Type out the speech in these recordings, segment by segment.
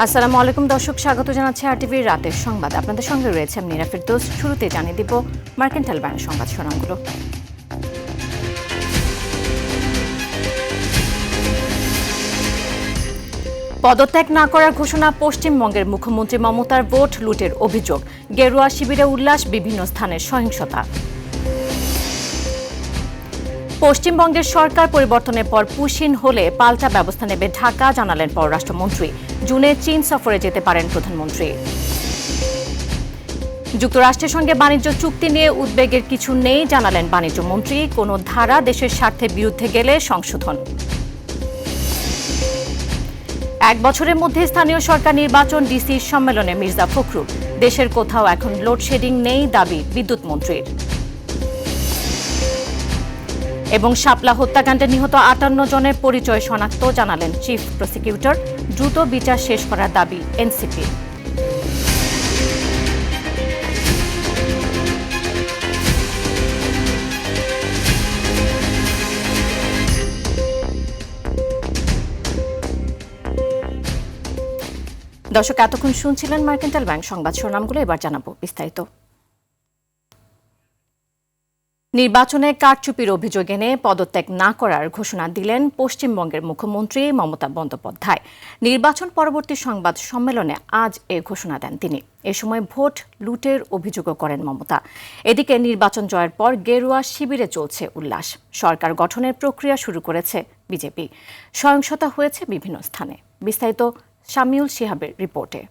আসসালামু আলাইকুম দর্শক, স্বাগত জানাচ্ছি আরটিভির রাতের সংবাদ। আপনাদের সঙ্গে রয়েছে আমি নীরা ফেরদৌস। শুরুতে জানিয়ে দিব মার্কেন্টাইল ব্যাংক সংবাদ শিরোনামগুলো। পদত্যাগ না করার ঘোষণা পশ্চিমবঙ্গের মুখ্যমন্ত্রী মমতার। ভোট লুটের অভিযোগ, গেরুয়া শিবিরে উল্লাস, বিভিন্ন স্থানে সহিংসতা। পশ্চিমবঙ্গের সরকার পরিবর্তনের পর পুশিন হলে পাল্টা ব্যবস্থা নেবে ঢাকা, জানালেন পররাষ্ট্রমন্ত্রী। জুনে চীন সফরে যেতে পারেন প্রধানমন্ত্রী। যুক্তরাষ্ট্রের সঙ্গে বাণিজ্য চুক্তি নিয়ে উদ্বেগের কিছু নেই, জানালেন বাণিজ্য মন্ত্রী। কোনো ধারা দেশের স্বার্থের বিরুদ্ধে গেলে সংশোধন। 1 বছরের মধ্যে স্থানীয় সরকার নির্বাচন, ডিসির সম্মেলনে মির্জা ফখরুল। দেশের কোথাও এখন লোডশেডিং নেই, দাবি বিদ্যুৎ মন্ত্রীর। এবং শাপলা হত্যাকাণ্ডে নিহত 58 জনের পরিচয় শনাক্ত, জানালেন চিফ প্রসিকিউটর। দ্রুত বিচার শেষ করার দাবি এনসিপি। দর্শক, এতক্ষণ শুনছিলেন মার্কেন্টাইল ব্যাংক সংবাদ শিরোনামগুলো। এবার জানাবো বিস্তারিত। নির্বাচনে কারচুপির অভিযোগ এনে পদত্যাগ না করার ঘোষণা দিলেন পশ্চিমবঙ্গের মুখ্যমন্ত্রী মমতা বন্দ্যোপাধ্যায়। নির্বাচন পরবর্তী সংবাদ সম্মেলনে আজ এ ঘোষণা দেন তিনি। এ সময় ভোট লুটের অভিযোগও করেন মমতা। এদিকে নির্বাচন জয়ের পর গেরুয়া শিবিরে চলছে উল্লাস। সরকার গঠনের প্রক্রিয়া শুরু করেছে বিজেপি। সহিংসতা হয়েছে বিভিন্ন স্থানে। বিস্তারিত শামিউল শিহাবের রিপোর্টে।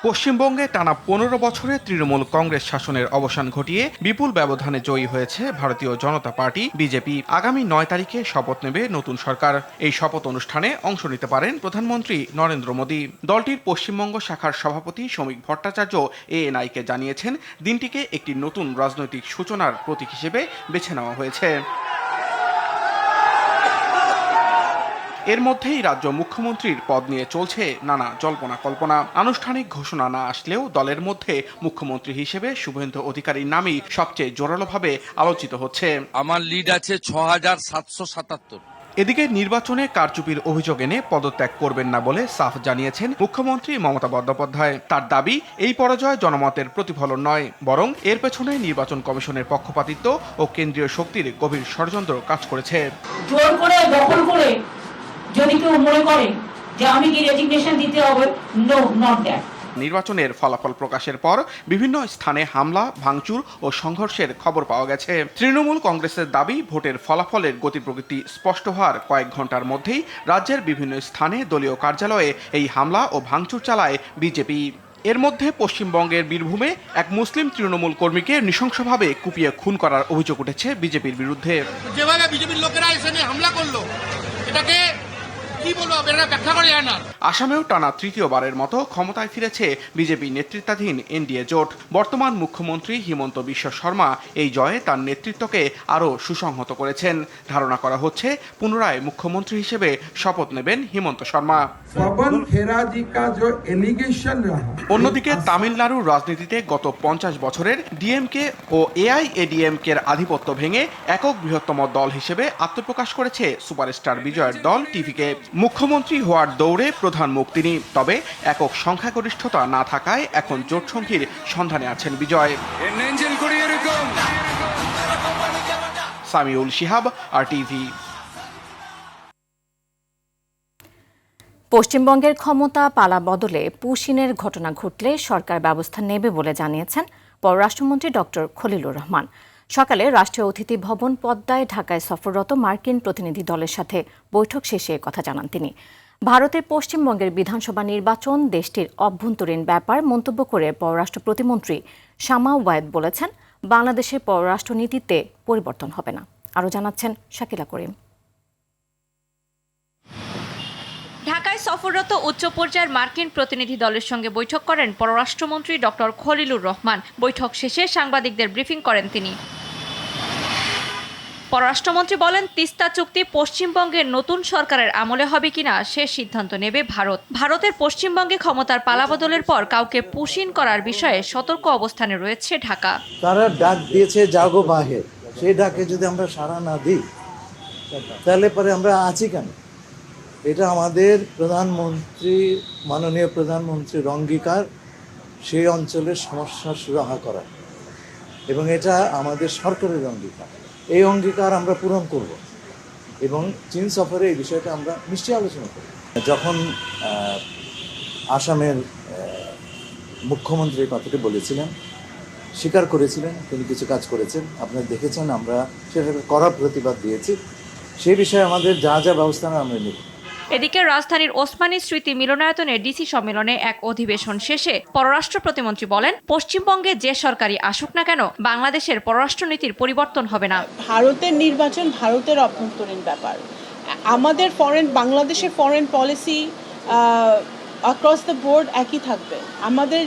পশ্চিমবঙ্গে টানা 15 বছরে তৃণমূল কংগ্রেস শাসনের অবসান ঘটিয়ে বিপুল ব্যবধানে জয়ী হয়েছে ভারতীয় জনতা পার্টি বিজেপি। আগামী 9 তারিখে শপথ নেবে নতুন সরকার। এই শপথ অনুষ্ঠানে অংশ নিতে পারেন প্রধানমন্ত্রী নরেন্দ্র মোদী। দলটির পশ্চিমবঙ্গ শাখার সভাপতি শ্রমিক ভট্টাচার্য এএনআইকে জানিয়েছেন, দিনটিকে একটি নতুন রাজনৈতিক সূচনার প্রতীক হিসেবে বেছে নেওয়া হয়েছে। এর মধ্যেই রাজ্য মুখ্যমন্ত্রীর পদ নিয়ে চলছে নানা জল্পনা কল্পনা। আনুষ্ঠানিক ঘোষণা না আসলেও দলের মধ্যে মুখ্যমন্ত্রী হিসেবে শুভেন্দু অধিকারীর নামই সবচেয়ে জোরালোভাবে আলোচিত হচ্ছে। আমার লিড আছে ৬,৭৭৭। এদিকে নির্বাচনে কারচুপির অভিযোগ এনে পদত্যাগ করবেন না বলে সাফ জানিয়েছেন মুখ্যমন্ত্রী মমতা বন্দ্যোপাধ্যায়। তার দাবি, এই পরাজয় জনমতের প্রতিফলন নয়, বরং এর পেছনে নির্বাচন কমিশনের পক্ষপাতিত্ব ও কেন্দ্রীয় শক্তির গভীর ষড়যন্ত্র কাজ করেছে। জোর করে দখল করে যদি কেউ মনে করে যে আমি কি রেজিগনেশন দিতে হবে, নো, নট দ্যাট। নির্বাচনের ফলাফল প্রকাশের পর বিভিন্ন স্থানে হামলা, ভাঙচুর ও সংঘর্ষের খবর পাওয়া গেছে। তৃণমূল কংগ্রেসের দাবি, ভোটের ফলাফলের গতি প্রকৃতি স্পষ্ট হওয়ার কয়েক ঘন্টার মধ্যেই রাজ্যের বিভিন্ন স্থানে দলীয় কার্যালয়ে এই হামলা ও ভাঙচুর চালায় বিজেপি। এর মধ্যে পশ্চিমবঙ্গের বীরভূমে এক মুসলিম তৃণমূল কর্মীকে নৃশংসভাবে কুপিয়ে খুন করার অভিযোগ উঠেছে বিজেপির বিরুদ্ধে। যেভাবে বিজেপির লোকেরা এসে হামলা করলো, এটাকে কি বলবো, এটা ব্যাখ্যা করা যায় না। আসামেও টানা তৃতীয়বারের মতো ক্ষমতায় ফিরেছে বিজেপি নেতৃত্বাধীন এনডিএ জোট। বর্তমান মুখ্যমন্ত্রী হিমন্ত বিশ্ব শর্মা এই জয়ে তার নেতৃত্বকে আরও সুসংহত করেছেন। ধারণা করা হচ্ছে পুনরায় মুখ্যমন্ত্রী হিসেবে শপথ নেবেন হিমন্ত শর্মা। অন্যদিকে তামিলনাড়ুর রাজনীতিতে গত 50 বছরের ডিএমকে ও এআইএডিএমকের আধিপত্য ভেঙে একক বৃহত্তম দল হিসেবে আত্মপ্রকাশ করেছে সুপারস্টার বিজয়ের দল টিভিকে। মুখ্যমন্ত্রী হওয়ার দৌড়ে প্রধান মুখ তিনি, তবে একক সংখ্যাগরিষ্ঠতা না থাকায় এখন জোটসঙ্গীর সন্ধানে আছেন বিজয়। সামিউল শিহাব, আরটিভি। পশ্চিমবঙ্গের ক্ষমতা পালা বদলে পুশিনের ঘটনা ঘটলে সরকার ব্যবস্থা নেবে বলে জানিয়েছেন পররাষ্ট্রমন্ত্রী ডক্টর খলিলুর রহমান। সকালে রাষ্ট্রীয় অতিথি ভবন পদ্মায় ঢাকায় সফররত মার্কিন প্রতিনিধি দলের সাথে বৈঠক শেষে কথা জানান তিনি। ভারতের পশ্চিমবঙ্গের বিধানসভা নির্বাচন দেশটির অভ্যন্তরীণ ব্যাপার মন্তব্য করে পররাষ্ট্র প্রতিমন্ত্রী শামা ওয়ায়েদ বলেছেন, বাংলাদেশের পররাষ্ট্র নীতিতে পরিবর্তন হবে না। আরও জানাচ্ছেন শাকিলা করিম। ঢাকায় সফররত উচ্চ পর্যায়ের মার্কিন প্রতিনিধি দলের সঙ্গে বৈঠক করেন পররাষ্ট্রমন্ত্রী ডক্টর খলিলুর রহমান। বৈঠক শেষে সাংবাদিকদের ব্রিফিং করেন তিনি। পররাষ্ট্রমন্ত্রী বলেন, তিস্তা চুক্তি পশ্চিমবঙ্গের নতুন সরকারের আমলে হবে কিনা সে সিদ্ধান্ত নেবে ভারত। ভারতের পশ্চিমবঙ্গে ক্ষমতার পালাবদলের পর কাউকে পুশিন করার বিষয়ে সতর্ক অবস্থানে রয়েছে ঢাকা। তারা ডাক দিয়েছে জাগো বাহে, সেই ডাকে যদি আমরা সাড়া না দিই তাহলে পরে আমরা আছি কেন? এটা আমাদের মাননীয় প্রধানমন্ত্রীর অঙ্গীকার সেই অঞ্চলের সমস্যা সুরাহা করা, এবং এটা আমাদের সরকারের অঙ্গীকার। এই অঙ্গীকার আমরা পূরণ করব এবং চীন সফরে এই বিষয়টা আমরা নিশ্চয়ই আলোচনা করব। যখন আসামের মুখ্যমন্ত্রী কথাটি বলেছিলেন, স্বীকার করেছিলেন তিনি কিছু কাজ করেছেন, আপনারা দেখেছেন, আমরা সেটাকে কড়া প্রতিবাদ দিয়েছি। সেই বিষয়ে আমাদের যা যা ব্যবস্থা আমরা নেব। এদিকে রাজধানীর ওসমানী স্মৃতি মিলনায়তনে ডিসি সম্মেলনে এক অধিবেশন শেষে পররাষ্ট্র প্রতিমন্ত্রী বলেন, পশ্চিমবঙ্গে যে সরকারই আসুক না কেন বাংলাদেশের পররাষ্ট্রনীতির পরিবর্তন হবে না। ভারতের নির্বাচন ভারতের অভ্যন্তরীণ ব্যাপার। আমাদের বাংলাদেশের foreign policy across the board একই থাকবে। আমাদের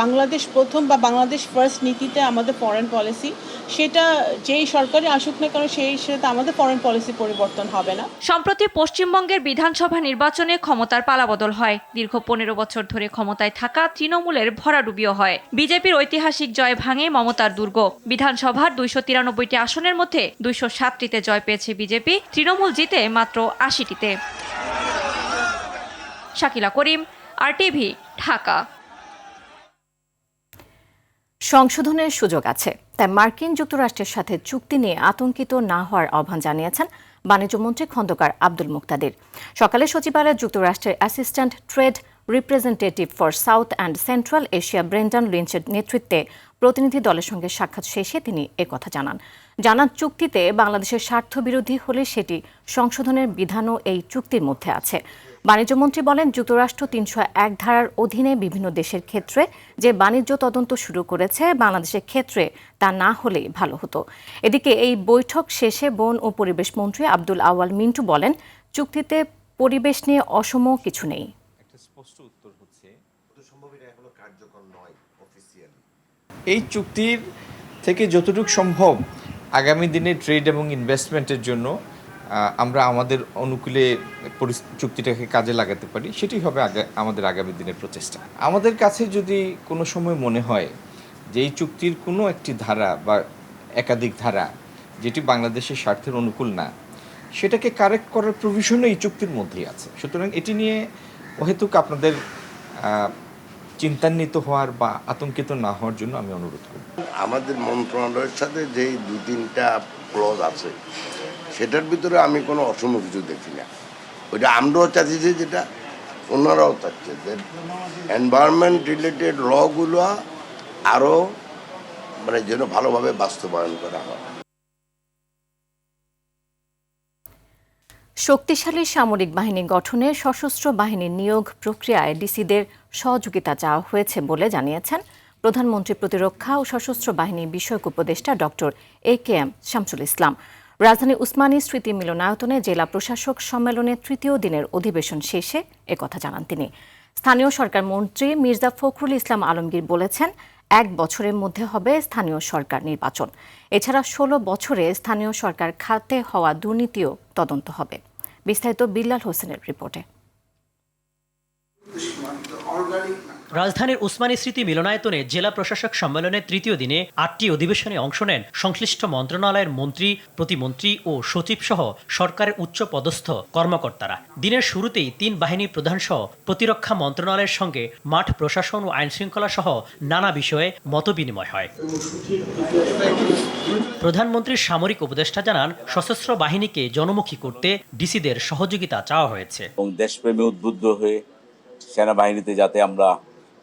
বাংলাদেশ প্রথম বা বাংলাদেশ ফার্স্ট নীতিতে আমাদের ফরেন পলিসি, সেটা যেই সরকারই আসুক না কেন সেটা আমাদের ফরেন পলিসি পরিবর্তন হবে না। সম্প্রতি পশ্চিমবঙ্গের বিধানসভা নির্বাচনে ক্ষমতার পালাবদল হয়। দীর্ঘ 15 বছর ধরে ক্ষমতায় থাকা তৃণমূলের ভরাডুবিও হয়। বিজেপির ঐতিহাসিক জয় ভাঙে মমতার দুর্গ। বিধানসভার 293টি আসনের মধ্যে 207টিতে জয় পেয়েছে বিজেপি, তৃণমূল জিতে মাত্র 80টিতে। শাকিলা করিম, RTV, ঢাকা। সংশোধনের সুযোগ আছে, তাই মার্কিন যুক্তরাষ্ট্রের সাথে চুক্তি নিয়ে আতঙ্কিত না হওয়ার আহ্বান জানিয়েছেন বাণিজ্যমন্ত্রী খন্দকার আব্দুল মুক্তাদির। সকালে সচিবালয়ে যুক্তরাষ্ট্রের assistant trade representative for south and central Asia Brendan লিঞ্চের নেতৃত্বে প্রতিনিধি দলের সঙ্গে সাক্ষাৎ শেষে তিনি একথা জানান চুক্তিতে বাংলাদেশের স্বার্থবিরোধী হলে সেটি সংশোধনের বিধানও এই চুক্তির মধ্যে আছে। বাণিজ্যমন্ত্রী বলেন, যুক্তরাষ্ট্র 301 ধারার অধীনে বিভিন্ন দেশের ক্ষেত্রে যে বাণিজ্য তদন্ত শুরু করেছে, বাংলাদেশের ক্ষেত্রে তা না হলেই ভালো হতো। এদিকে এই বৈঠক শেষে বন ও পরিবেশ মন্ত্রী আব্দুল আওয়াল মিন্টু বলেন, চুক্তিতে পরিবেশ নিয়ে অসম কিছু নেই। এই চুক্তির থেকে যতটুকু সম্ভব আগামী দিনে ট্রেড এবং ইনভেস্টমেন্টের জন্য আমরা আমাদের অনুকূলে চুক্তিটাকে কাজে লাগাতে পারি, সেটি হবে আমাদের আগামী দিনের প্রচেষ্টা। আমাদের কাছে যদি কোনো সময় মনে হয় যে এই চুক্তির কোনো একটি ধারা বা একাধিক ধারা যেটি বাংলাদেশের স্বার্থের অনুকূল না, সেটাকে কারেক্ট করার প্রভিশনও এই চুক্তির মধ্যেই আছে। সুতরাং এটি নিয়ে অহেতুক আপনাদের চিন্তান্বিত হওয়ার বা আতঙ্কিত না হওয়ার জন্য আমি অনুরোধ করি। আমাদের মন্ত্রণালয়ের সাথে যেই 2-3টা ক্লজ আছে, সেটার ভিতরে আমি কোনো অসম কিছু দেখি না। ওইটা আমরাও চাচ্ছি যে, যেটা ওনারাও চাচ্ছে, যে এনভায়রনমেন্ট রিলেটেড লগুলো আরও যেন ভালোভাবে বাস্তবায়ন করা হয়। শক্তিশালী সামরিক বাহিনী গঠনে সশস্ত্র বাহিনীর নিয়োগ প্রক্রিয়ায় ডিসিদের সহযোগিতা চাওয়া হয়েছে বলে জানিয়েছেন প্রধানমন্ত্রী প্রতিরক্ষা ও সশস্ত্র বাহিনী বিষয়ক উপদেষ্টা ডক্টর AKM শামসুল ইসলাম। রাজধানী উসমানী স্মৃতি মিলনায়তনে জেলা প্রশাসক সম্মেলনের 3য় দিনের অধিবেশন শেষে একথা জানান তিনি। স্থানীয় সরকার মন্ত্রী মির্জা ফখরুল ইসলাম আলমগীর বলেছেন, 1 বছরের মধ্যে হবে স্থানীয় সরকার নির্বাচন। এছাড়া 16 বছরে স্থানীয় সরকার খাতে হওয়া দুর্নীতিও তদন্ত হবে। বিস্তারিত বিল্লাল হোসেনের রিপোর্টে। রাজধানীর উসমানী স্মৃতি মিলনায়তনে জেলা প্রশাসক সম্মেলনের 3য় দিনে 8টি অধিবেশনে অংশ নেন সংশ্লিষ্ট মন্ত্রণালয়ের মন্ত্রী, প্রতিমন্ত্রী ও সচিব সহ সরকারের উচ্চ পদস্থ কর্মকর্তারা। দিনের শুরুতেই 3 বাহিনী প্রধান সহ প্রতিরক্ষা মন্ত্রণালয়ের সঙ্গে মাঠ প্রশাসন ও আইনশৃঙ্খলা সহ নানা বিষয়ে মতবিনিময় হয়। প্রধানমন্ত্রীর সামরিক উপদেষ্টা জানান, সশস্ত্র বাহিনীকে জনমুখী করতে ডিসিদের সহযোগিতা চাওয়া হয়েছে এবং দেশপ্রেমে উদ্বুদ্ধ হয়ে সেনাবাহিনীতে যাতে আমরা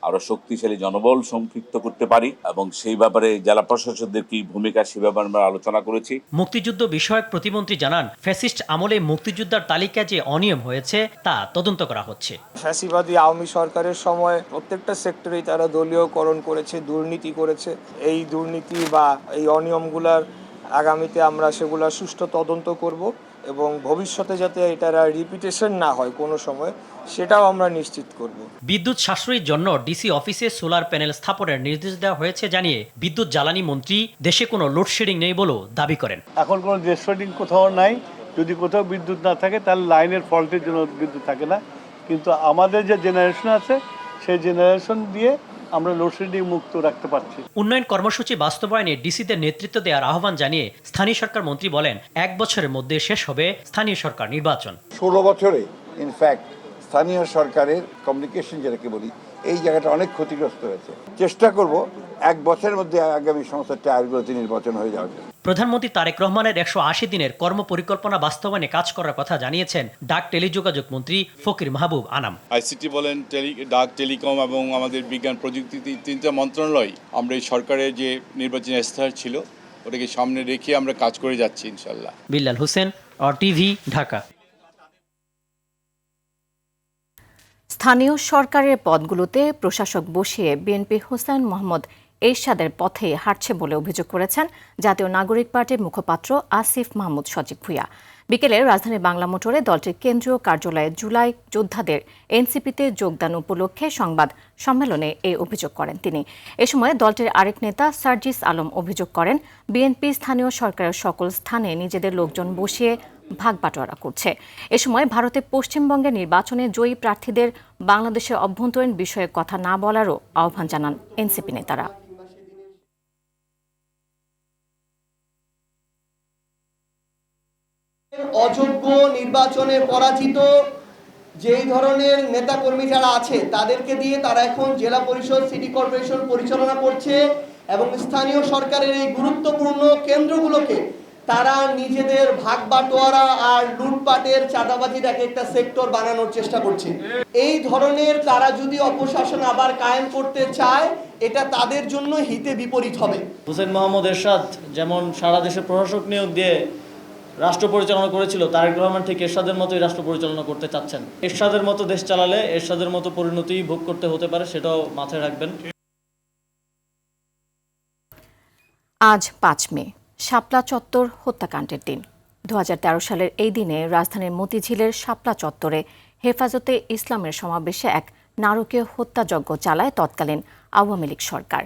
আরো শক্তিশালী জনবল সম্পৃক্ত করতে পারি এবং সেই ব্যাপারে জেলা প্রশাসকদের কি ভূমিকা সে ব্যাপারে আমরা আলোচনা করেছি। মুক্তিযুদ্ধ বিষয়ক প্রতিমন্ত্রী জানান, ফ্যাসিস্ট আমলে মুক্তিযোদ্ধার তালিকা যে অনিয়ম হয়েছে তা তদন্ত করা হচ্ছে। ফ্যাসিবাদী আওয়ামী সরকারের সময় প্রত্যেকটা সেক্টরেই তারা দলীয়করণ করেছে, দুর্নীতি করেছে। এই দুর্নীতি বা এই অনিয়মগুলার আগামীতে আমরা সেগুলোর সুষ্ঠু তদন্ত করব এবং ভবিষ্যতে যাতে এটার রিপিটেশন না হয় কোনো সময়, সেটাও আমরা নিশ্চিত করব। বিদ্যুৎ সাশ্রয়ের জন্য ডিসি অফিসে সোলার প্যানেল স্থাপনের নির্দেশ দেওয়া হয়েছে জানিয়ে বিদ্যুৎ জ্বালানি মন্ত্রী দেশে কোনো লোডশেডিং নেই বলেও দাবি করেন। এখন কোনো লোডশেডিং কোথাও নাই। যদি কোথাও বিদ্যুৎ না থাকে তাহলে লাইনের ফল্টের জন্য বিদ্যুৎ থাকে না, কিন্তু আমাদের যে জেনারেশন আছে সেই জেনারেশন দিয়ে আমরা লোডশেডিং মুক্ত রাখতে পারছি। উন্নয়ন কর্মসূচি বাস্তবায়নে ডিসিদের নেতৃত্ব দেওয়ার আহ্বান জানিয়ে স্থানীয় সরকার মন্ত্রী বলেন, 1 বছরের মধ্যে শেষ হবে স্থানীয় সরকার নির্বাচন। 16 বছরে ইনফ্যাক্ট স্থানীয় সরকারের কমিউনিকেশন যেটাকে বলি এই জায়গাটা অনেক ক্ষতিগ্রস্ত হয়েছে। চেষ্টা করব 1 বছরের মধ্যে আগামী সংসদটা আয়োজিত নির্বাচন হয়ে যাওয়ার জন্য। প্রধানমন্ত্রী তারেক রহমানের 180 দিনের কর্মপরিকল্পনা বাস্তবায়নে কাজ করার কথা জানিয়েছেন ডাক টেলিযোগাযোগ মন্ত্রী ফকির মাহবুব আনাম। আইসিটি বলেন, ডাক, টেলিকম এবং আমাদের বিজ্ঞান প্রযুক্তি 3টা মন্ত্রণালয় আমরা এই সরকারের যে নির্বাচনী ইস্তাহার ছিল ওটাকে সামনে রেখে আমরা কাজ করে যাচ্ছি ইনশাল্লাহ। বিল্লাল হোসেন, RTV, ঢাকা। স্থানীয় সরকারের পদগুলোতে প্রশাসক বসিয়ে বিএনপি হোসেন মোহাম্মদ এরশাদের পথে হাঁটছে বলে অভিযোগ করেছেন জাতীয় নাগরিক পার্টির মুখপাত্র আসিফ মাহমুদ সজীব ভুঁইয়া। বিকেলে রাজধানীর বাংলা মোটরে দলটির কেন্দ্রীয় কার্যালয়ে জুলাই যোদ্ধাদের এনসিপিতে যোগদান উপলক্ষে সংবাদ সম্মেলনে এই অভিযোগ করেন তিনি। এ সময় দলটির আরেক নেতা সার্জিস আলম অভিযোগ করেন বিএনপি স্থানীয় সরকারের সকল স্থানে নিজেদের লোকজন বসিয়ে ভাগ বাটোয়ারা করছে। এ সময় ভারতে পশ্চিমবঙ্গের নির্বাচনে জয়ী প্রার্থীদের বাংলাদেশের অভ্যন্তরীণ বিষয়ে কথা না বলারও আহ্বান জানান এনসিপি নেতারা। অযোগ্য, নির্বাচনে পরাজিত যেই ধরনের নেতাকর্মী যারা আছে তাদেরকে দিয়ে তারা এখন জেলা পরিষদ, সিটি কর্পোরেশন পরিচালনা করছে এবং স্থানীয় সরকারের এই গুরুত্বপূর্ণ কেন্দ্রগুলোকে তারা নিজেদের ভাগ বাটোয়ারা আর লুটপাটের, চাঁদাবাজির একটা সেক্টর বানানোর চেষ্টা করছে। এই ধরনের তারা যদি অপশাসন আবার কায়েম করতে চায় এটা তাদের জন্য হিতে বিপরীত হবে। হোসেন মোহাম্মদ এরশাদ যেমন সারা দেশে প্রশাসক নিয়োগ দিয়ে রাষ্ট্র পরিচালনা করেছিল, তারেক রহমান ঠিক এরশাদের মতোই রাষ্ট্র পরিচালনা করতে চাচ্ছেন। এরশাদের মতো দেশ চালালে এরশাদের মতো পরিণতি ভোগ করতে হতে পারে, সেটাও মাথায় রাখবেন। আজ 5 মে, শাপলা চত্বর হত্যাকাণ্ডের দিন। 2013 সালের এই দিনে রাজধানীর মতিঝিলের শাপলা চত্বরে হেফাজতে ইসলামের সমাবেশে এক নারকীয় হত্যাযজ্ঞ চালায় তৎকালীন আওয়ামী লীগ সরকার।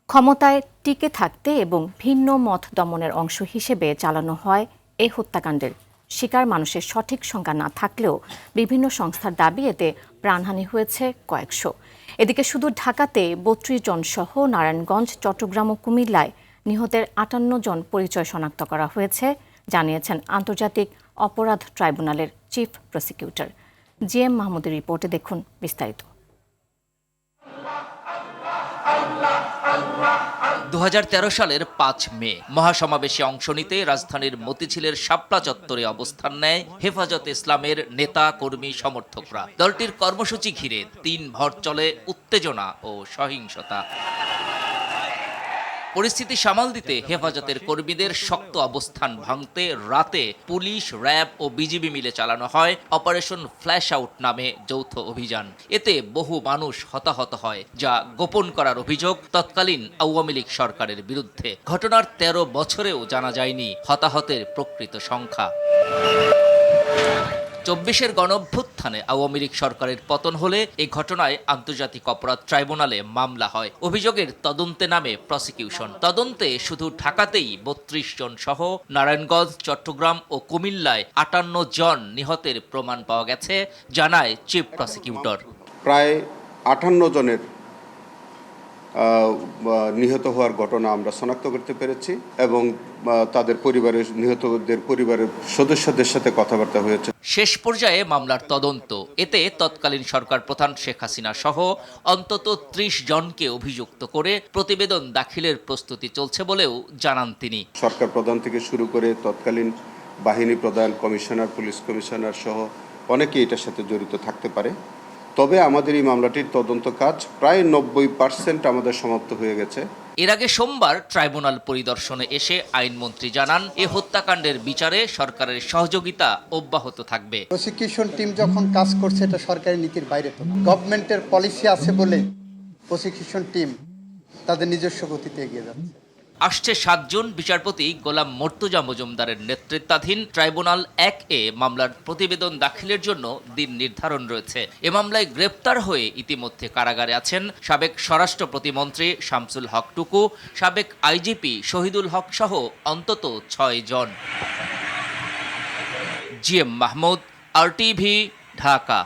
ক্ষমতায় টিকে থাকতে এবং ভিন্ন মত দমনের অংশ হিসেবে চালানো হয় এই হত্যাকাণ্ডের শিকার মানুষের সঠিক সংখ্যা না থাকলেও বিভিন্ন সংস্থার দাবি এতে প্রাণহানি হয়েছে কয়েকশো। এদিকে শুধু ঢাকাতে 32 জন সহ নারায়ণগঞ্জ, চট্টগ্রাম ও কুমিল্লায় নিহতের 58 জন পরিচয় শনাক্ত করা হয়েছে জানিয়েছেন আন্তর্জাতিক অপরাধ ট্রাইব্যুনালের চিফ প্রসিকিউটর। জিএম মাহমুদের রিপোর্টে দেখুন বিস্তারিত। 2013 সালের 5 মে মহাসমাবেশে অংশ নিতে রাজধানীর মতিঝিলের শাপলা চত্বরে অবস্থান নেয় হেফাজতে ইসলামের নেতা, কর্মী, সমর্থকরা। দলটির কর্মসূচি ঘিরে 3 ভর চলে উত্তেজনা ও সহিংসতা। পরিস্থিতি সামাল দিতে হেফাজতের কর্মীদের শক্ত অবস্থান ভাঙতে রাতে পুলিশ, র্যাব ও বিজিবি মিলে চালানো হয় অপারেশন ফ্ল্যাশ আউট নামে যৌথ অভিযান। এতে বহু মানুষ হতাহত হয়, যা গোপন করার অভিযোগ তৎকালীন আওয়ামী লীগ সরকারের বিরুদ্ধে। ঘটনার 13 বছরেও জানা যায়নি হতাহতের প্রকৃত সংখ্যা। 24-এর গণঅভ্যুত্থানে আওয়ামী লীগ সরকারের পতন হলে এই ঘটনায় আন্তর্জাতিক অপরাধ ট্রাইব্যুনালে মামলা হয়। অভিযোগের তদন্তে নামে প্রসিকিউশন। তদন্তে শুধু ঢাকাতেই 32 জন সহ নারায়ণগঞ্জ, চট্টগ্রাম ও কুমিল্লায় 58 জন নিহতের প্রমাণ পাওয়া গেছে জানায় চিফ প্রসিকিউটর। প্রায় 58 জনের নিহত হওয়ার ঘটনা আমরা শনাক্ত করতে পেরেছি এবং তাদের পরিবারের, নিহতদের পরিবারের সদস্যদের সাথে কথাবার্তা হয়েছে। শেষ পর্যায়ে মামলার তদন্ত। এতে তৎকালীন সরকার প্রধান শেখ হাসিনা সহ অন্তত 30 জনকে অভিযুক্ত করে প্রতিবেদন দাখিলের প্রস্তুতি চলছে বলেও জানান তিনি। সরকার প্রধান থেকে শুরু করে তৎকালীন বাহিনী প্রধান, কমিশনার, পুলিশ কমিশনার সহ অনেকেই এটার সাথে জড়িত থাকতে পারে। তবে আমাদের এই মামলাটির তদন্ত কাজ প্রায় 90% আমাদের সমাপ্ত হয়ে গেছে। এর আগে সোমবার ট্রাইব্যুনাল পরিদর্শনে এসে আইনমন্ত্রী জানান, এ হত্যাকাণ্ডের বিচারে সরকারের সহযোগিতা অব্যাহত থাকবে। প্রসিকিউশন টিম যখন কাজ করছে এটা সরকারি নীতির বাইরে, তো গভর্নমেন্টের পলিসি আছে বলে প্রসিকিউশন টিম তাদের নিজস্ব গতিতে এগিয়ে যাচ্ছে। আসছে 7 জুন বিচারপতি গোলাম মর্তুজা মজুমদারের নেতৃত্বাধীন ট্রাইব্যুনাল 1-এ মামলার প্রতিবেদন দাখিলের জন্য দিন নির্ধারণ রয়েছে। এ মামলায় গ্রেপ্তার হয়ে ইতিমধ্যে কারাগারে আছেন সাবেক স্বরাষ্ট্র প্রতিমন্ত্রী শামসুল হক টুকু, সাবেক আইজিপি শহীদুল হক সহ অন্তত 6 জন। GM Mahmud, RTV, Dhaka.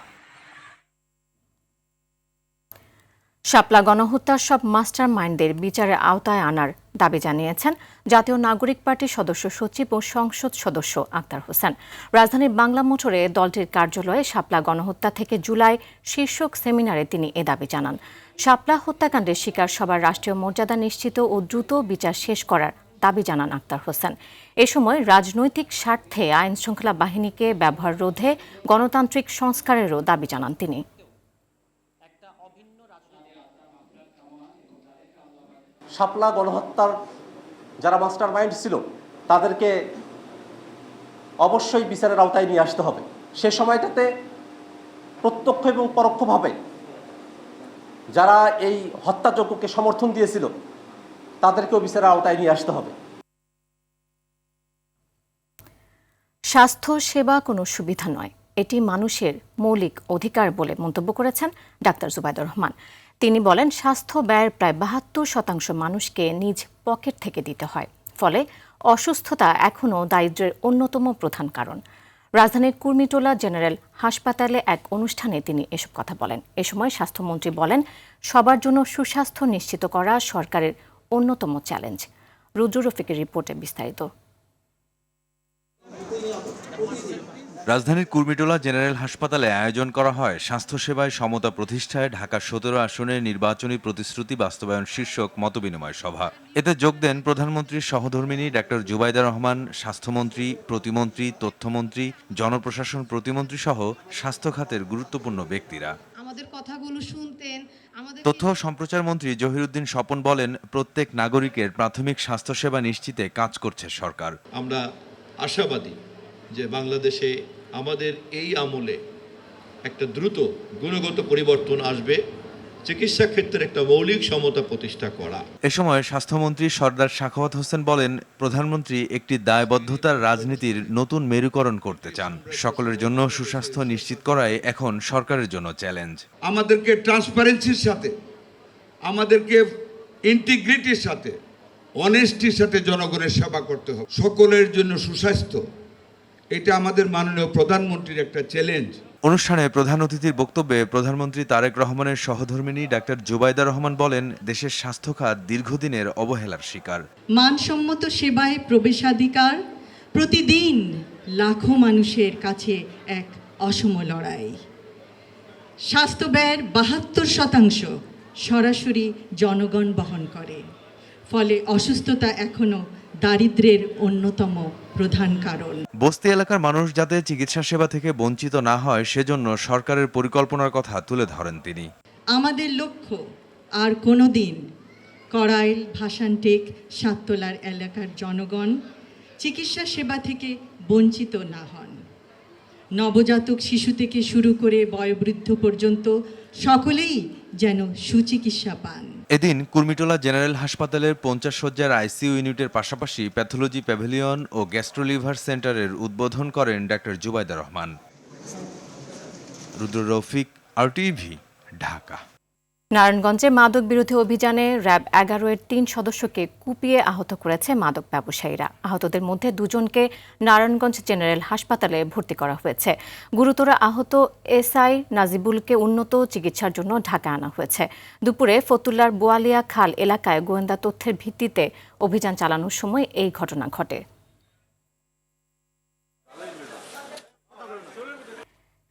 শাপলা গণহত্যার সব মাস্টার মাইন্ডদের বিচারের আওতায় আনার দাবি জানিয়েছেন জাতীয় নাগরিক পার্টির সদস্য সচিব ও সংসদ সদস্য আক্তার হোসেন। রাজধানীর বাংলা মোটরে দলটির কার্যালয়ে শাপলা গণহত্যা থেকে জুলাই শীর্ষক সেমিনারে তিনি এ দাবি জানান। শাপলা হত্যাকাণ্ডের শিকার সবার রাষ্ট্রীয় মর্যাদা নিশ্চিত ও দ্রুত বিচার শেষ করার দাবি জানান আক্তার হোসেন। এ সময় রাজনৈতিক স্বার্থে আইন শৃঙ্খলা বাহিনীকে ব্যবহার রোধে গণতান্ত্রিক সংস্কারেরও দাবি জানান তিনি। শাপলা গণহত্যার যারা মাস্টার মাইন্ড ছিল তাদেরকে অবশ্যই বিচারের আওতায় নিয়ে আসতে হবে। সে সময়টাতে প্রত্যক্ষ এবং পরোক্ষভাবে যারা এই হত্যাযজ্ঞকে সমর্থন দিয়েছিল তাদেরকেও বিচারের আওতায় নিয়ে আসতে হবে। স্বাস্থ্য সেবা কোনো সুবিধা নয়, এটি মানুষের মৌলিক অধিকার বলে মন্তব্য করেছেন ডাক্তার জুবাইদুর রহমান। তিনি বলেন, স্বাস্থ্য ব্যয়ের প্রায় ৭২% মানুষকে নিজ পকেট থেকে দিতে হয়, ফলে অসুস্থতা এখনও দারিদ্র্যের অন্যতম প্রধান কারণ। রাজধানীর কুর্মিটোলা জেনারেল হাসপাতালে এক অনুষ্ঠানে তিনি এসব কথা বলেন। এ সময় স্বাস্থ্যমন্ত্রী বলেন, সবার জন্য সুস্বাস্থ্য নিশ্চিত করা সরকারের অন্যতম চ্যালেঞ্জ। রুদ্র রফিকের রিপোর্টে বিস্তারিত। রাজধানীর কুর্মিটোলা জেনারেল হাসপাতালে আয়োজন করা হয় স্বাস্থ্যসেবায় সমতা প্রতিষ্ঠায় ঢাকা ১৭ আসনের নির্বাচনী প্রতিশ্রুতি বাস্তবায়ন শীর্ষক মতবিনিময় সভা। এতে যোগ দেন প্রধানমন্ত্রীর সহধর্মিণী ডাক্তার জুবাইদা রহমান, স্বাস্থ্যমন্ত্রী, প্রতিমন্ত্রী, তথ্যমন্ত্রী, জনপ্রশাসন প্রতিমন্ত্রী সহ স্বাস্থ্য খাতের গুরুত্বপূর্ণ ব্যক্তিরা। আমাদের কথাগুলো শুনতেন। তথ্য ও সম্প্রচার মন্ত্রী জহিরুদ্দিন স্বপন বলেন, প্রত্যেক নাগরিকের প্রাথমিক স্বাস্থ্যসেবা নিশ্চিতে কাজ করছে সরকার। আমরা আশাবাদী যে বাংলাদেশে আমাদের এই আমলে একটা দ্রুত গুণগত পরিবর্তন আসবে, চিকিৎসা ক্ষেত্রে একটা মৌলিক সমতা প্রতিষ্ঠা করা। এ সময় স্বাস্থ্যমন্ত্রী সরদার সাখাওয়াত হোসেন বলেন, প্রধানমন্ত্রী একটি দায়বদ্ধতার রাজনীতির নতুন মেরুকরণ করতে চান। সকলের জন্য সুস্বাস্থ্য নিশ্চিত করাই এখন সরকারের জন্য চ্যালেঞ্জ। আমাদেরকে ট্রান্সপারেন্সির সাথে, আমাদেরকে ইন্টিগ্রিটির সাথে, অনেস্টির সাথে জনগণের সেবা করতে হবে। সকলের জন্য সুস্বাস্থ্য, এটা আমাদের মাননীয় প্রধানমন্ত্রীর একটা চ্যালেঞ্জ। অনুষ্ঠানে প্রধান অতিথির বক্তব্যে প্রধানমন্ত্রী তারেক রহমানের সহধর্মিণী ডাক্তার জুবাইদা রহমান বলেন, দেশের স্বাস্থ্য খাত দীর্ঘদিনের অবহেলার শিকার। মানসম্মত সেবায় প্রবেশাধিকার প্রতিদিন লাখো মানুষের কাছে এক অসম লড়াই। স্বাস্থ্য ব্যয়ের ৭২% সরাসরি জনগণ বহন করে, ফলে অসুস্থতা এখনো দারিদ্র্যের অন্যতম প্রধান কারণ। বস্তি এলাকার মানুষ যাতে চিকিৎসা সেবা থেকে বঞ্চিত না হয় সেজন্য সরকারের পরিকল্পনার কথা তুলে ধরেন তিনি। আমাদের লক্ষ্য আর কোনোদিন কড়াইল, ভাসানটেক, সাততলার এলাকার জনগণ চিকিৎসা সেবা থেকে বঞ্চিত না হন। নবজাতক শিশু থেকে শুরু করে বয়োবৃদ্ধ পর্যন্ত সকলেই যেন সুচিকিৎসা পান। এদিন কুর্মিটোলা জেনারেল হাসপাতালের 50 শয্যার আইসিইউ ইউনিটের পাশাপাশি প্যাথোলজি প্যাভিলিয়ন ও গ্যাস্ট্রোলিভার সেন্টারের উদ্বোধন করেন ডাক্তার জুবাইদা রহমান। রুদ্র রফিক, আরটিভি, ঢাকা। নারায়ণগঞ্জে মাদক বিরোধী অভিযানে র্যাব 11-এর 3 সদস্যকে কুপিয়ে আহত করেছে মাদক ব্যবসায়ীরা। আহতদের মধ্যে 2জনকে নারায়ণগঞ্জ জেনারেল হাসপাতালে ভর্তি করা হয়েছে। গুরুতর আহত এসআই নাজিবুলকে উন্নত চিকিৎসার জন্য ঢাকা আনা হয়েছে। দুপুরে ফতুল্লার বোয়ালিয়া খাল এলাকায় গোয়েন্দা তথ্যের ভিত্তিতে অভিযান চালানোর সময় এই ঘটনা ঘটে।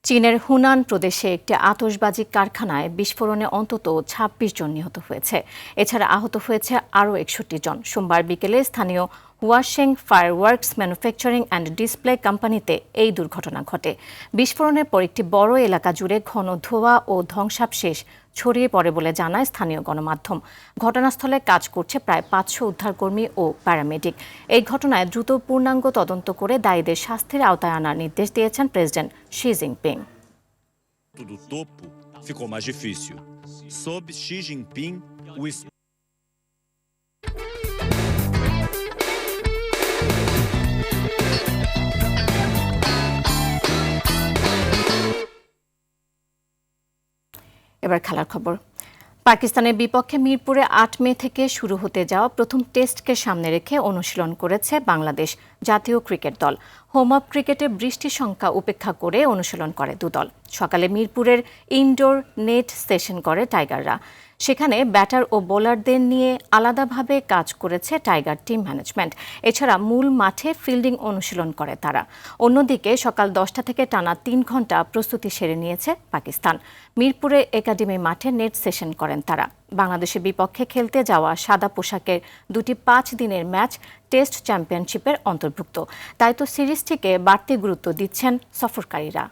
চীনের হুনান প্রদেশে একটি আতশবাজি কারখানায় বিস্ফোরণে অন্তত 26 জন নিহত হয়েছে। এছাড়া আহত হয়েছে আরও 61 জন। সোমবার বিকেলে স্থানীয় হুয়াশেং ফায়ারওয়ার্কস ম্যানুফ্যাকচারিং অ্যান্ড ডিসপ্লে কোম্পানিতে এই দুর্ঘটনা ঘটে। বিস্ফোরণের পর একটি বড় এলাকা জুড়ে ঘন ধোঁয়া ও ধ্বংসাবশেষ ছড়িয়ে পড়ে বলে জানায় স্থানীয় গণমাধ্যম। ঘটনাস্থলে কাজ করছে প্রায় 500 উদ্ধারকর্মী ও প্যারামেডিক। এই ঘটনায় দ্রুত পূর্ণাঙ্গ তদন্ত করে দায়ীদের শাস্তির আওতায় আনার নির্দেশ দিয়েছেন president Xi Jinping. Do topo ficou mais difícil. Sob Xi Jinping, o এবার খেলার খবর। পাকিস্তানের বিপক্ষে মিরপুরে 8 মে থেকে শুরু হতে যাওয়া প্রথম টেস্টকে সামনে রেখে অনুশীলন করেছে বাংলাদেশ জাতীয় ক্রিকেট দল। হোম অফ ক্রিকেটে বৃষ্টির সংখ্যা উপেক্ষা করে অনুশীলন করে দুদল। সকালে মিরপুরের ইনডোর নেট সেশন করে টাইগাররা। সেখানে ব্যাটার ও বোলারদের নিয়ে আলাদাভাবে কাজ করেছে টাইগার টিম ম্যানেজমেন্ট। এছাড়া মূল মাঠে ফিল্ডিং অনুশীলন করে তারা। অন্যদিকে সকাল 10টা থেকে টানা 3 ঘন্টা প্রস্তুতি সেরে নিয়েছে পাকিস্তান। মিরপুরে একাডেমি মাঠে নেট সেশন করেন তারা। বাংলাদেশের বিপক্ষে খেলতে যাওয়া সাদা পোশাকের দুটি 5 দিনের ম্যাচ টেস্ট চ্যাম্পিয়নশিপের অন্তর্ভুক্ত। তাই তো সিরিজটিকে বাড়তি গুরুত্ব দিচ্ছেন সফরকারীরা।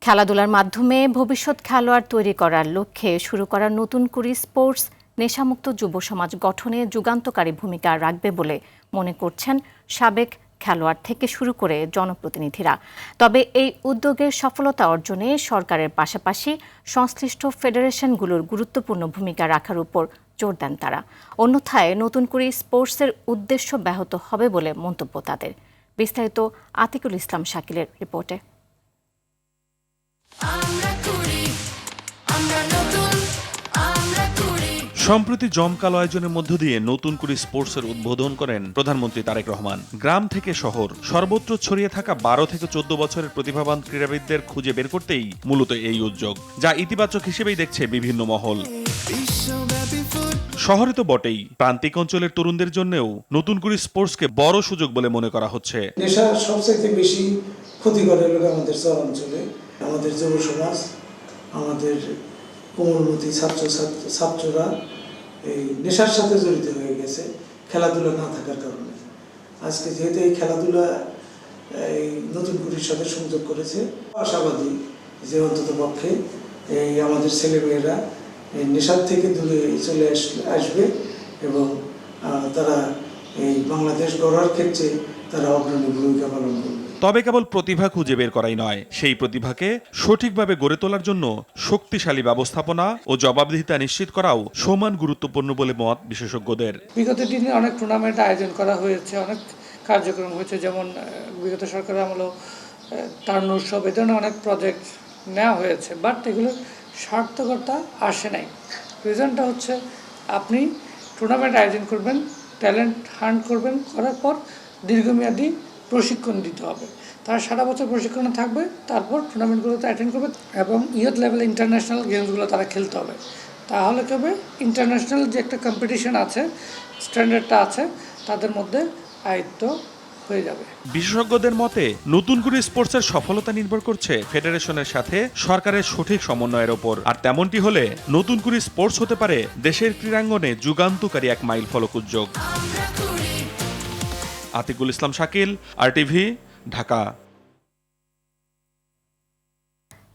খেলাধুলার মাধ্যমে ভবিষ্যৎ খেলোয়াড় তৈরি করার লক্ষ্যে শুরু করা নতুন কুড়ি স্পোর্টস নেশামুক্ত যুব সমাজ গঠনে যুগান্তকারী ভূমিকা রাখবে বলে মনে করছেন সাবেক খেলোয়াড় থেকে শুরু করে জনপ্রতিনিধিরা। তবে এই উদ্যোগের সফলতা অর্জনে সরকারের পাশাপাশি সংশ্লিষ্ট ফেডারেশনগুলোর গুরুত্বপূর্ণ ভূমিকা রাখার উপর জোর দেন তারা। অন্যথায় নতুন করে স্পোর্টসের উদ্দেশ্য ব্যাহত হবে বলে মন্তব্য তাদের। বিস্তারিত আতিকুল ইসলাম শাকিলের রিপোর্টে। সম্প্রতি জমকালো আয়োজনের মধ্য দিয়ে নতুন করে স্পোর্টসের উদ্বোধন করেন প্রধানমন্ত্রী তারেক রহমান। গ্রাম থেকে শহর সর্বত্র ছড়িয়ে থাকা 12 থেকে 14 বছরের প্রতিভাবান ক্রীড়াবিদদের খুঁজে বের করতেই মূলত এই উদ্যোগ, যা ইতিবাচক হিসেবেই দেখছে বিভিন্ন মহল। শহরে তো বটেই, প্রান্তিক অঞ্চলের তরুণদের জন্যও নতুন করে স্পোর্টসকে বড় সুযোগ বলে মনে করা হচ্ছে। নেশা সবচেয়ে বেশি ক্ষতি করে আমাদের শহর অঞ্চলে, আমাদের যুব সমাজ, আমাদের কোমলমতি ছাত্ররা এই নেশার সাথে জড়িত হয়ে গেছে খেলাধুলা না থাকার কারণে। আজকে যেহেতু এই খেলাধুলা এই নতুন কুড়ির সাথে সংযোগ করেছে, আশাবাদী যে অন্তত পক্ষে এই আমাদের ছেলেমেয়েরা এই নেশার থেকে দূরে চলে আসবে এবং তারা এই বাংলাদেশ গড়ার ক্ষেত্রে তারা অগ্রণী ভূমিকা পালন করবে। তবে কেবল প্রতিভা খুঁজে বের করাই নয়, সেই প্রতিভাকে সঠিকভাবে গড়ে তোলার জন্য শক্তিশালী ব্যবস্থাপনা ও জবাবদিহিতা নিশ্চিত করাও সমান গুরুত্বপূর্ণ বলে মত বিশেষজ্ঞদের। বিগত দিনে অনেক টুর্নামেন্ট আয়োজন করা হয়েছে, অনেক কার্যক্রম হয়েছে, যেমন বিগত সরকারের আমলেও তারুণ্য উৎসব, এ ধরনের অনেক প্রজেক্ট নেওয়া হয়েছে, বাট এগুলোর সার্থকতা আসে নাই। রিজনটা হচ্ছে আপনি টুর্নামেন্ট আয়োজন করবেন, ট্যালেন্ট হান্ট করবেন, করার পর দীর্ঘমেয়াদী প্রশিক্ষণ দিতে হবে। তারা সারা বছর প্রশিক্ষণে থাকবে, তারপর টুর্নামেন্টগুলোতে অ্যাটেন্ড করবে এবং ইয়ুথ লেভেলে ইন্টারন্যাশনাল গেমসগুলো তারা খেলতে হবে। তাহলে কবে ইন্টারন্যাশনাল যে একটা কম্পিটিশন আছে, স্ট্যান্ডার্ডটা আছে, তাদের মধ্যে আয়ত্ত হয়ে যাবে। বিশেষজ্ঞদের মতে নতুন করে স্পোর্টসের সফলতা নির্ভর করছে ফেডারেশনের সাথে সরকারের সঠিক সমন্বয়ের ওপর। আর তেমনটি হলে নতুন করে স্পোর্টস হতে পারে দেশের ক্রীড়াঙ্গনে যুগান্তকারী এক মাইল ফলক উদ্যোগ। আতিকুল ইসলাম শাকিল, RTV, ঢাকা।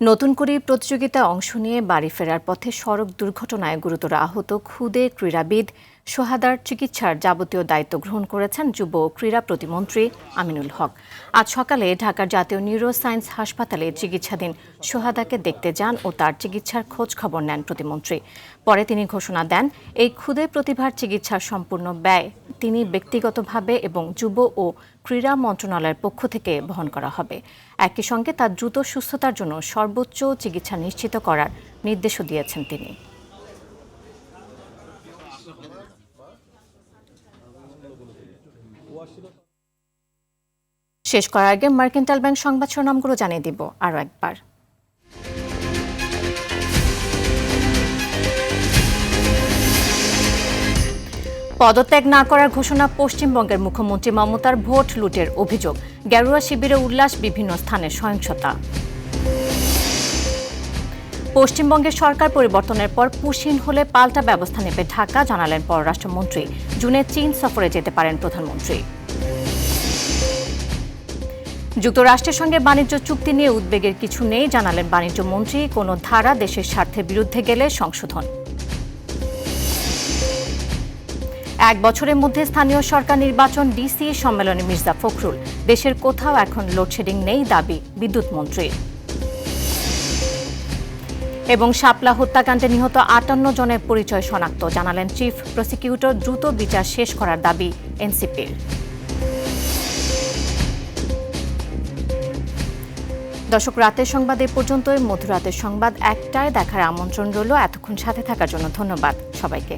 নতুন করে প্রতিযোগিতায় অংশ নিয়ে বাড়ি ফেরার পথে সড়ক দুর্ঘটনায় গুরুতর আহত খুদে ক্রীড়াবিদ সোহাদার চিকিৎসার যাবতীয় দায়িত্ব গ্রহণ করেছেন যুব ও ক্রীড়া প্রতিমন্ত্রী আমিনুল হক। আজ সকালে ঢাকার জাতীয় নিউরো সায়েন্স হাসপাতালে চিকিৎসাধীন সোহাদাকে দেখতে যান ও তার চিকিৎসার খোঁজ খবর নেন প্রতিমন্ত্রী। পরে তিনি ঘোষণা দেন, এই ক্ষুদে প্রতিভার চিকিৎসার সম্পূর্ণ ব্যয় তিনি ব্যক্তিগতভাবে এবং যুব ও ক্রীড়া মন্ত্রণালয়ের পক্ষ থেকে বহন করা হবে। একই সঙ্গে তার দ্রুত সুস্থতার জন্য সর্বোচ্চ চিকিৎসা নিশ্চিত করার নির্দেশও দিয়েছেন তিনি। শেষ করার আগে মার্কেন্টাইল ব্যাংক সংবাদ শিরোনামগুলো জানিয়ে দিব আরও একবার। পদত্যাগ না করার ঘোষণা পশ্চিমবঙ্গের মুখ্যমন্ত্রী মমতার ভোট লুটের অভিযোগ। গেরুয়া শিবিরে উল্লাস, বিভিন্ন স্থানে সহিংসতা। পশ্চিমবঙ্গের সরকার পরিবর্তনের পর পুশিন হলে পাল্টা ব্যবস্থা নেবে ঢাকা, জানালেন পররাষ্ট্রমন্ত্রী। জুনে চীন সফরে যেতে পারেন প্রধানমন্ত্রী। যুক্তরাষ্ট্রের সঙ্গে বাণিজ্য চুক্তি নিয়ে উদ্বেগের কিছু নেই, জানালেন বাণিজ্য মন্ত্রী। কোনো ধারা দেশের স্বার্থের বিরুদ্ধে গেলে সংশোধন। 1 বছরের মধ্যে স্থানীয় সরকার নির্বাচন, ডিসি সম্মেলনে মির্জা ফখরুল। দেশের কোথাও এখন লোডশেডিং নেই, দাবি বিদ্যুৎ মন্ত্রী। এবং শাপলা হত্যাকাণ্ডে নিহত 58 জনের পরিচয় শনাক্ত, জানালেন চিফ প্রসিকিউটর। দ্রুত বিচার শেষ করার দাবি এনসিপির। দর্শক, রাতের সংবাদ এ পর্যন্তই। মধ্যরাতের সংবাদ 1টায় দেখার আমন্ত্রণ রইল। এতক্ষণ সাথে থাকার জন্য ধন্যবাদ সবাইকে।